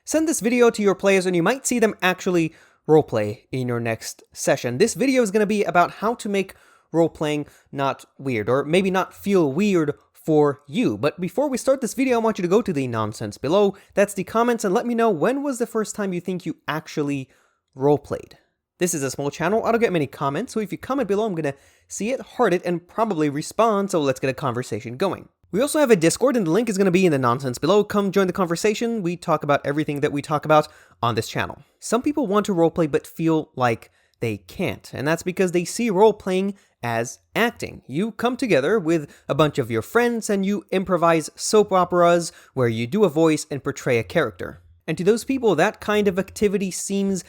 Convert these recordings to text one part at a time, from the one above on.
Send this video to your players and you might see them actually roleplay in your next session. This video is going to be about how to make roleplaying not weird, or maybe not feel weird for you. But before we start this video, I want you to go to the nonsense below. That's the comments, and let me know when was the first time you think you actually roleplayed. This is a small channel, I don't get many comments, so if you comment below, I'm going to see it, heart it, and probably respond, so let's get a conversation going. We also have a Discord, and the link is going to be in the nonsense below. Come join the conversation. We talk about everything that we talk about on this channel. Some people want to roleplay but feel like they can't, and that's because they see roleplaying as acting. You come together with a bunch of your friends and you improvise soap operas where you do a voice and portray a character. And to those people, that kind of activity seems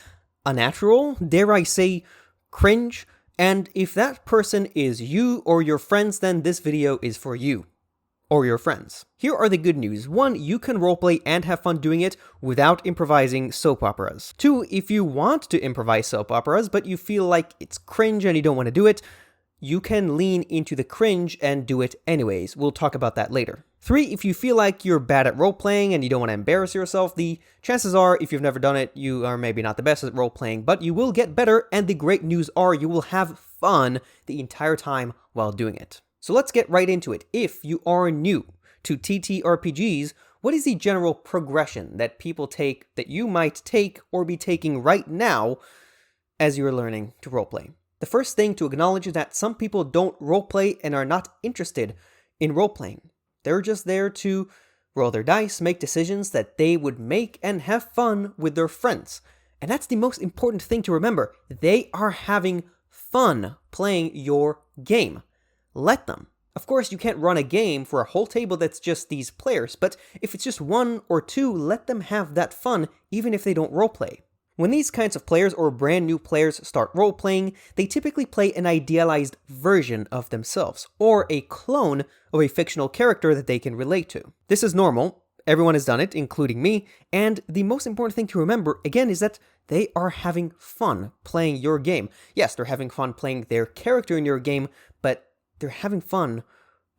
unnatural, dare I say, cringe, and if that person is you or your friends, then this video is for you. Or your friends. Here are the good news. 1, you can roleplay and have fun doing it without improvising soap operas. 2, if you want to improvise soap operas, but you feel like it's cringe and you don't want to do it, you can lean into the cringe and do it anyways. We'll talk about that later. 3, if you feel like you're bad at roleplaying and you don't want to embarrass yourself, the chances are, if you've never done it, you are maybe not the best at roleplaying, but you will get better, and the great news are you will have fun the entire time while doing it. So let's get right into it. If you are new to ttrpgs, what is the general progression that people take, that you might take or be taking right now as you're learning to roleplay? The first thing to acknowledge is that some people don't roleplay and are not interested in roleplaying. They're just there to roll their dice, make decisions that they would make, and have fun with their friends. And that's the most important thing to remember. They are having fun playing your game. Let them. Of course, you can't run a game for a whole table that's just these players, but if it's just 1 or 2, let them have that fun, even if they don't roleplay. When these kinds of players or brand new players start roleplaying, they typically play an idealized version of themselves, or a clone of a fictional character that they can relate to. This is normal. Everyone has done it, including me, and the most important thing to remember, again, is that they are having fun playing your game. Yes, they're having fun playing their character in your game, but they're having fun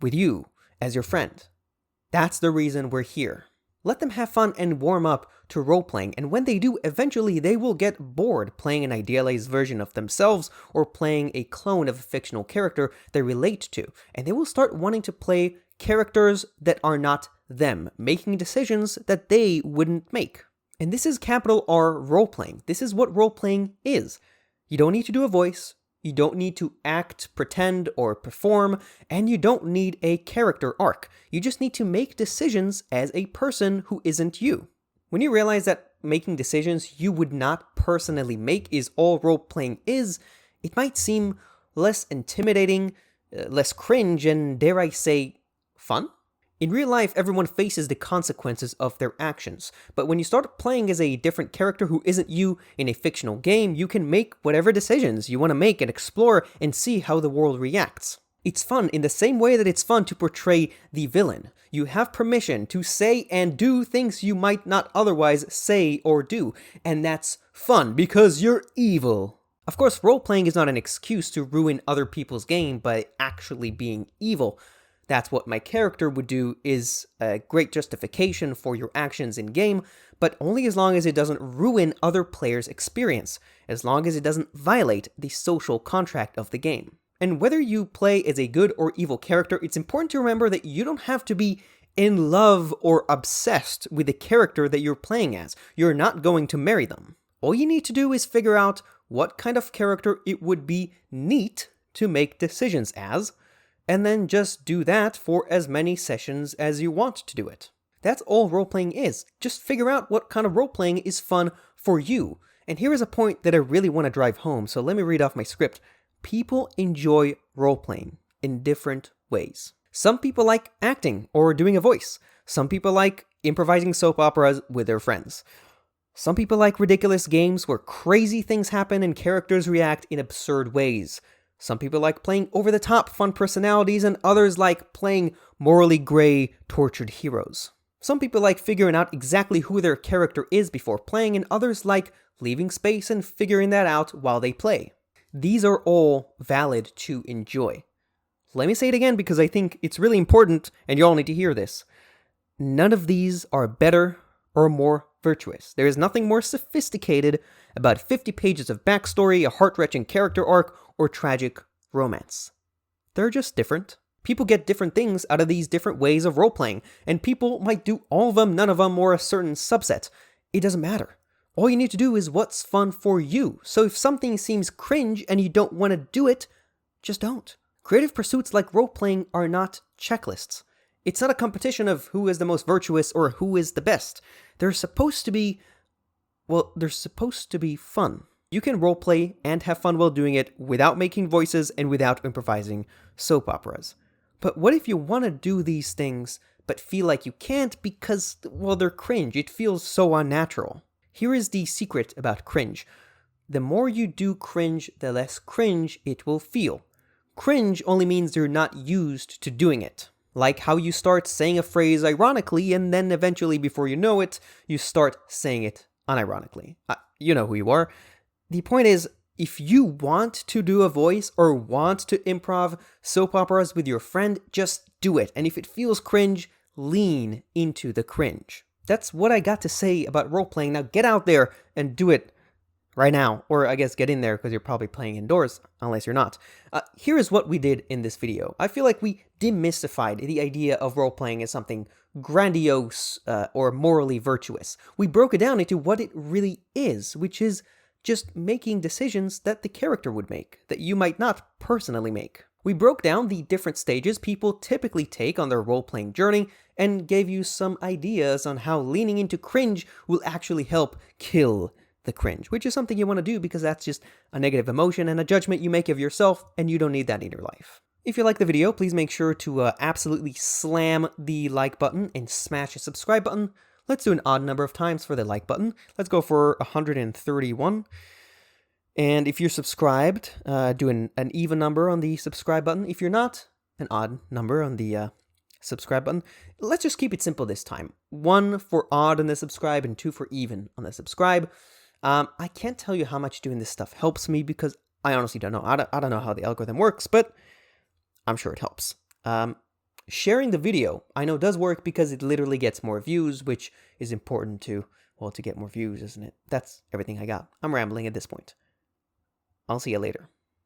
with you as your friend. That's the reason we're here. Let them have fun and warm up to roleplaying, and when they do, eventually they will get bored playing an idealized version of themselves or playing a clone of a fictional character they relate to, and they will start wanting to play characters that are not them, making decisions that they wouldn't make. And this is capital R roleplaying. This is what roleplaying is. You don't need to do a voice. You don't need to act, pretend, or perform, and you don't need a character arc. You just need to make decisions as a person who isn't you. When you realize that making decisions you would not personally make is all role-playing is, it might seem less intimidating, less cringe, and dare I say, fun? In real life, everyone faces the consequences of their actions, but when you start playing as a different character who isn't you in a fictional game, you can make whatever decisions you want to make and explore and see how the world reacts. It's fun in the same way that it's fun to portray the villain. You have permission to say and do things you might not otherwise say or do, and that's fun because you're evil. Of course, role-playing is not an excuse to ruin other people's game by actually being evil. That's what my character would do, is a great justification for your actions in-game, but only as long as it doesn't ruin other players' experience, as long as it doesn't violate the social contract of the game. And whether you play as a good or evil character, it's important to remember that you don't have to be in love or obsessed with the character that you're playing as. You're not going to marry them. All you need to do is figure out what kind of character it would be neat to make decisions as, and then just do that for as many sessions as you want to do it. That's all roleplaying is. Just figure out what kind of roleplaying is fun for you. And here is a point that I really want to drive home, so let me read off my script. People enjoy roleplaying in different ways. Some people like acting or doing a voice. Some people like improvising soap operas with their friends. Some people like ridiculous games where crazy things happen and characters react in absurd ways. Some people like playing over-the-top fun personalities, and others like playing morally gray, tortured heroes. Some people like figuring out exactly who their character is before playing, and others like leaving space and figuring that out while they play. These are all valid to enjoy. Let me say it again because I think it's really important, and you all need to hear this. None of these are better or more virtuous. There is nothing more sophisticated about 50 pages of backstory, a heart-wrenching character arc, or tragic romance. They're just different. People get different things out of these different ways of role-playing, and people might do all of them, none of them, or a certain subset. It doesn't matter. All you need to do is what's fun for you. So if something seems cringe and you don't want to do it, just don't. Creative pursuits like role-playing are not checklists. It's not a competition of who is the most virtuous or who is the best. They're supposed to be fun. You can roleplay and have fun while doing it without making voices and without improvising soap operas. But what if you want to do these things but feel like you can't because, well, they're cringe? It feels so unnatural. Here is the secret about cringe. The more you do cringe, the less cringe it will feel. Cringe only means you're not used to doing it. Like how you start saying a phrase ironically and then eventually, before you know it, you start saying it unironically. You know who you are. The point is, if you want to do a voice or want to improv soap operas with your friend, just do it. And if it feels cringe, lean into the cringe. That's what I got to say about role-playing. Now get out there and do it right now. Or I guess get in there because you're probably playing indoors, unless you're not. Here is what we did in this video. I feel like we demystified the idea of role-playing as something grandiose or morally virtuous. We broke it down into what it really is, which is just making decisions that the character would make, that you might not personally make. We broke down the different stages people typically take on their role-playing journey and gave you some ideas on how leaning into cringe will actually help kill the cringe, which is something you want to do because that's just a negative emotion and a judgment you make of yourself, and you don't need that in your life. If you like the video, please make sure to absolutely slam the like button and smash the subscribe button. Let's do an odd number of times for the like button. Let's go for 131. And if you're subscribed, do an even number on the subscribe button. If you're not, an odd number on the subscribe button. Let's just keep it simple this time. 1 for odd on the subscribe and 2 for even on the subscribe. I can't tell you how much doing this stuff helps me because I honestly don't know. I don't know how the algorithm works, but I'm sure it helps. Sharing the video, I know does work because it literally gets more views, which is important to get more views, isn't it? That's everything I got. I'm rambling at this point. I'll see you later.